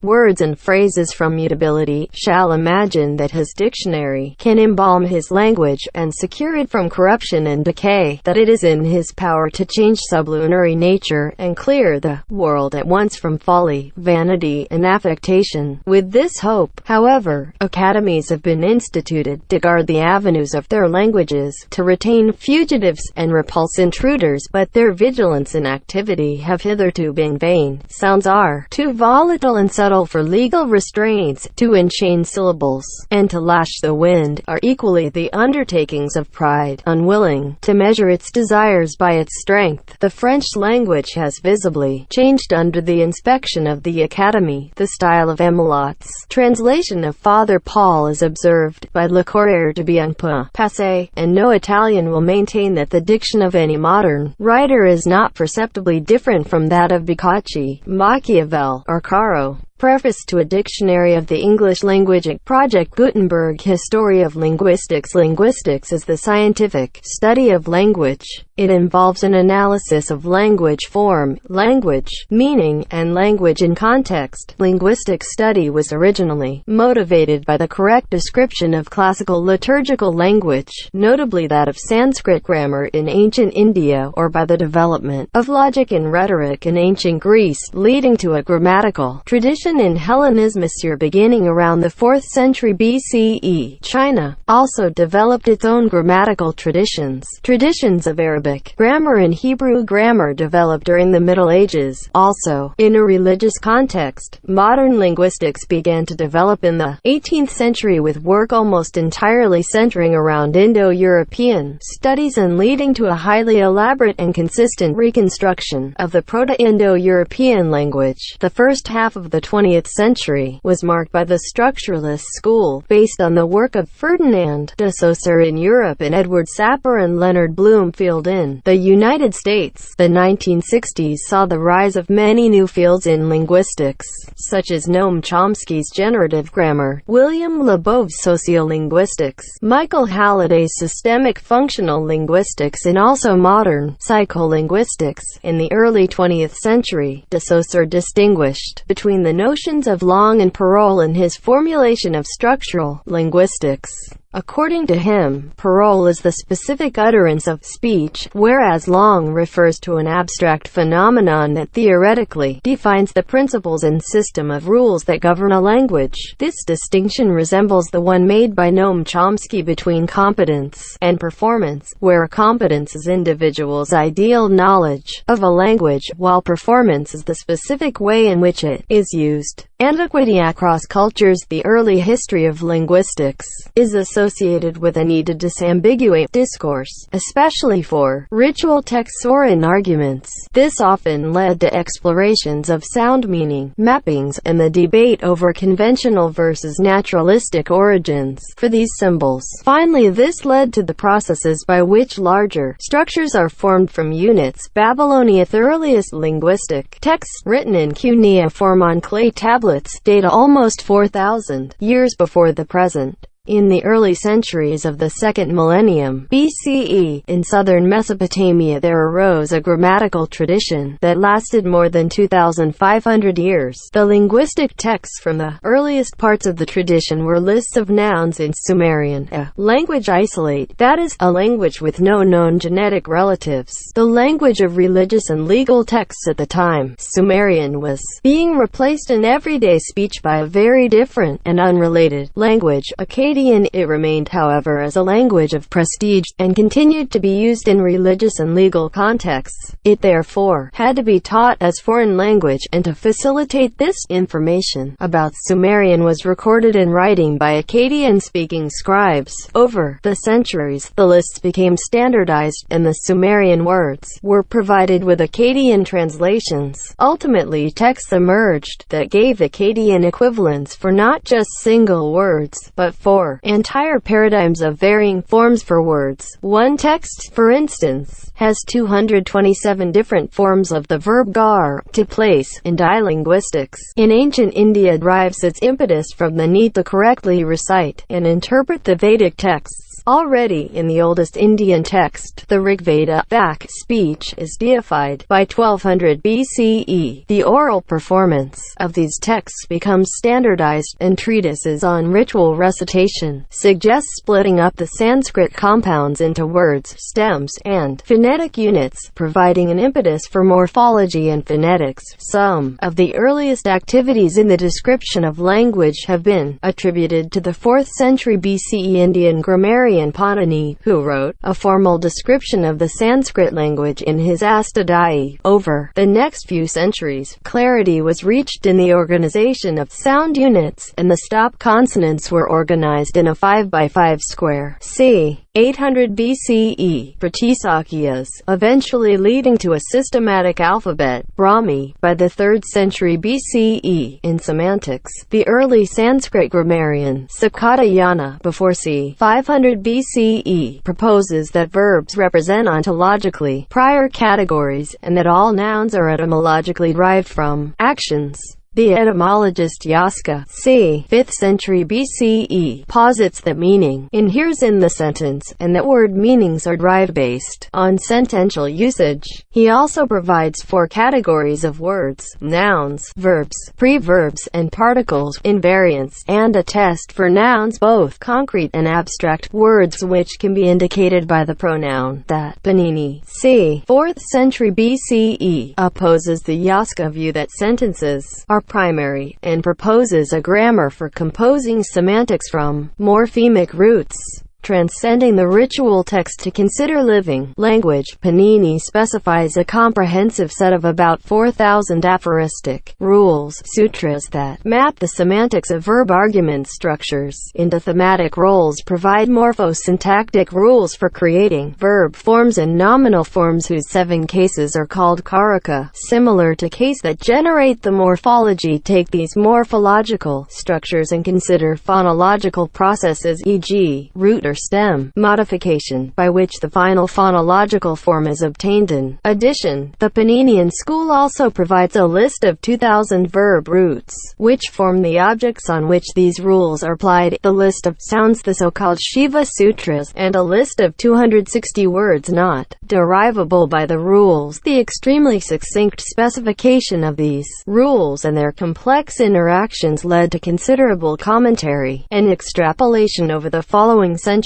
words and phrases from mutability, shall imagine that his dictionary can embalm his language, and secure it from corruption and decay, that it is in his power to change sublunary nature, and clear the world at once from folly, vanity, and affectation. With this hope, however, academies have been instituted, to guard the avenues of their languages, to retain fugitives, and repulse intruders, but their vigilance and activity have hitherto been vain. Sounds are too volatile and subtle for legal restraints, to enchain syllables, and to lash the wind, are equally the undertakings of pride, unwilling to measure its desires by its strength. The French language has visibly changed under the inspection of the Academy. The style of Emelot's translation of Father Paul is observed by Le Courrier to be un peu passé, and no Italian will maintain that the diction of any modern writer is not perceptibly different from that of Boccaccio, Machiavel, or Caro. Preface to a Dictionary of the English Language at Project Gutenberg. History of Linguistics. Linguistics is the scientific study of language. It involves an analysis of language form, language meaning, and language in context. Linguistic study was originally motivated by the correct description of classical liturgical language, notably that of Sanskrit grammar in ancient India, or by the development of logic and rhetoric in ancient Greece, leading to a grammatical tradition in Hellenism. Beginning around the 4th century BCE, China also developed its own grammatical traditions. Traditions of Arabic grammar and Hebrew grammar developed during the Middle Ages. Also, in a religious context, modern linguistics began to develop in the 18th century, with work almost entirely centering around Indo-European studies and leading to a highly elaborate and consistent reconstruction of the Proto-Indo-European language. The first half of the 20th century was marked by the structuralist school, based on the work of Ferdinand de Saussure in Europe and Edward Sapir and Leonard Bloomfield in the United States. The 1960s saw the rise of many new fields in linguistics, such as Noam Chomsky's generative grammar, William Labov's sociolinguistics, Michael Halliday's systemic functional linguistics, and also modern psycholinguistics. In the early 20th century, de Saussure distinguished between the notions of langue and parole in his formulation of structural linguistics. According to him, parole is the specific utterance of speech, whereas langue refers to an abstract phenomenon that theoretically defines the principles and system of rules that govern a language. This distinction resembles the one made by Noam Chomsky between competence and performance, where competence is individuals' ideal knowledge of a language, while performance is the specific way in which it is used. Antiquity across cultures. The early history of linguistics is associated with a need to disambiguate discourse, especially for ritual texts or in arguments. This often led to explorations of sound meaning, mappings, and the debate over conventional versus naturalistic origins for these symbols. Finally, this led to the processes by which larger structures are formed from units. Babylonia's earliest linguistic texts, written in cuneiform on clay tablets, date almost 4,000 years before the present. In the early centuries of the second millennium BCE, in southern Mesopotamia there arose a grammatical tradition that lasted more than 2,500 years. The linguistic texts from the earliest parts of the tradition were lists of nouns in Sumerian, a language isolate, that is, a language with no known genetic relatives. The language of religious and legal texts at the time, Sumerian, was being replaced in everyday speech by a very different and unrelated language, Akkadian. It remained, however, as a language of prestige, and continued to be used in religious and legal contexts. It therefore had to be taught as foreign language, and to facilitate this, information about Sumerian was recorded in writing by Akkadian-speaking scribes. Over the centuries, the lists became standardized, and the Sumerian words were provided with Akkadian translations. Ultimately, texts emerged that gave Akkadian equivalents for not just single words, but for entire paradigms of varying forms for words. One text, for instance, has 227 different forms of the verb gar, to place, in linguistics. In ancient India derives its impetus from the need to correctly recite and interpret the Vedic texts. Already in the oldest Indian text, the Rigveda, Vak, speech is deified. By 1200 BCE, the oral performance of these texts becomes standardized, and treatises on ritual recitation suggest splitting up the Sanskrit compounds into words, stems, and phonetic units, providing an impetus for morphology and phonetics. Some of the earliest activities in the description of language have been attributed to the 4th century BCE Indian grammarian Panini, who wrote a formal description of the Sanskrit language in his Astadhyayi. Over the next few centuries, clarity was reached in the organization of sound units, and the stop consonants were organized in a 5x5 square. C. 800 BCE, Pratisakyas, eventually leading to a systematic alphabet, Brahmi. By the 3rd century BCE, in semantics, the early Sanskrit grammarian, Sakatayana, before c. 500 BCE, proposes that verbs represent ontologically prior categories, and that all nouns are etymologically derived from actions. The etymologist Yaska, c. 5th century BCE, posits that meaning inheres in the sentence, and that word meanings are derived based on sentential usage. He also provides 4 categories of words: nouns, verbs, preverbs, and particles, invariants, and a test for nouns, both concrete and abstract words, which can be indicated by the pronoun that. Panini, c. 4th century BCE, opposes the Yaska view that sentences are primary, and proposes a grammar for composing semantics from morphemic roots, transcending the ritual text to consider living language. Panini specifies a comprehensive set of about 4,000 aphoristic rules, sutras, that map the semantics of verb argument structures into thematic roles, provide morphosyntactic rules for creating verb forms and nominal forms whose 7 cases are called karaka, similar to case that generate the morphology. Take these morphological structures and consider phonological processes, e.g., root or stem modification, by which the final phonological form is obtained. In addition, the Paninian school also provides a list of 2,000 verb roots, which form the objects on which these rules are applied, the list of sounds, the so-called Shiva Sutras, and a list of 260 words not derivable by the rules. The extremely succinct specification of these rules and their complex interactions led to considerable commentary and extrapolation over the following centuries.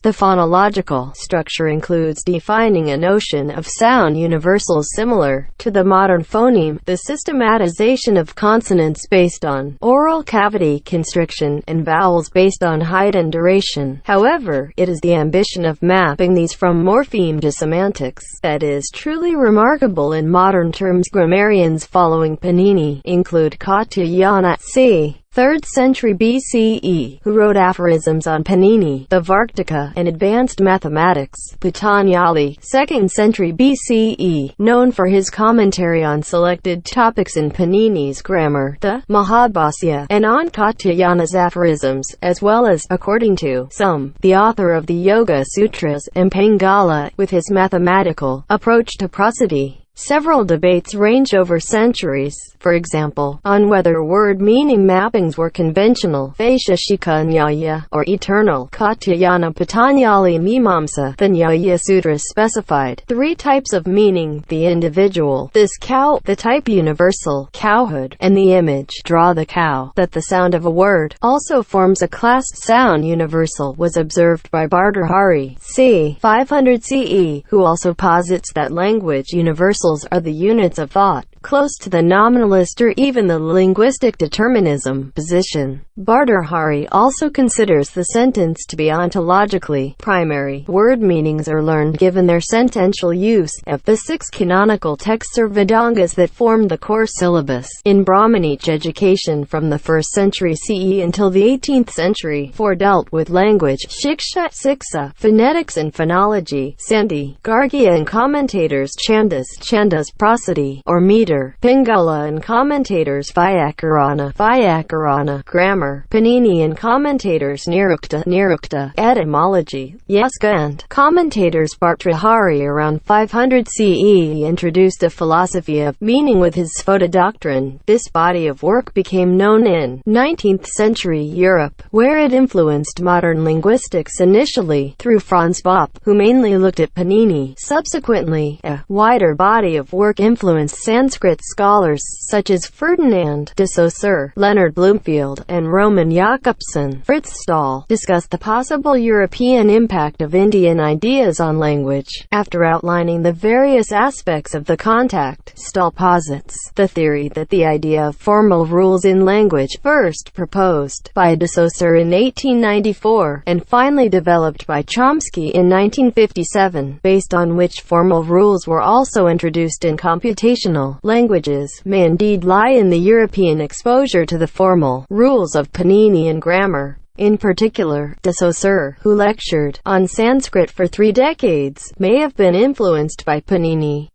The phonological structure includes defining a notion of sound universals similar to the modern phoneme, the systematization of consonants based on oral cavity constriction, and vowels based on height and duration. However, it is the ambition of mapping these from morpheme to semantics that is truly remarkable in modern terms. Grammarians following Panini include Katyayana, c. 3rd century BCE, who wrote aphorisms on Panini, the Vartika, and advanced mathematics. Patanjali, 2nd century BCE, known for his commentary on selected topics in Panini's grammar, the Mahabhasya, and on Katyayana's aphorisms, as well as, according to some, the author of the Yoga Sutras, and Pingala, with his mathematical approach to prosody. Several debates range over centuries, for example, on whether word meaning mappings were conventional, Vaisheshika Nyaya, or eternal, Katyayana Patanjali Mimamsa. The Nyaya Sutras specified 3 types of meaning: the individual, this cow, the type universal, cowhood, and the image, draw the cow. That the sound of a word also forms a class sound universal was observed by Bhartrhari, c. 500 CE, who also posits that language universal are the units of thought, close to the nominalist or even the linguistic determinism position. Bhartrhari also considers the sentence to be ontologically primary. Word meanings are learned given their sentential use. Of the 6 canonical texts or Vedangas that form the core syllabus in Brahmanic education from the 1st century CE until the 18th century, 4 dealt with language, Shiksha, Siksa, phonetics and phonology, Sandhi, Gargya, and commentators, Chandas, prosody, or meter. Peter, Pingola and commentators Vyakarana, grammar, Panini and commentators Nirukta, etymology, Yaska and commentators Bhartrahari around 500 CE introduced a philosophy of meaning with his Sphota doctrine. This body of work became known in 19th century Europe, where it influenced modern linguistics initially through Franz Bopp, who mainly looked at Panini. Subsequently, a wider body of work influenced Sanskrit scholars such as Ferdinand de Saussure, Leonard Bloomfield, and Roman Jakobson. Fritz Stahl discussed the possible European impact of Indian ideas on language. After outlining the various aspects of the contact, Stahl posits the theory that the idea of formal rules in language, first proposed by de Saussure in 1894, and finally developed by Chomsky in 1957, based on which formal rules were also introduced in computational languages, may indeed lie in the European exposure to the formal rules of Panini and grammar. In particular, de Saussure, who lectured on Sanskrit for 3 decades, may have been influenced by Panini.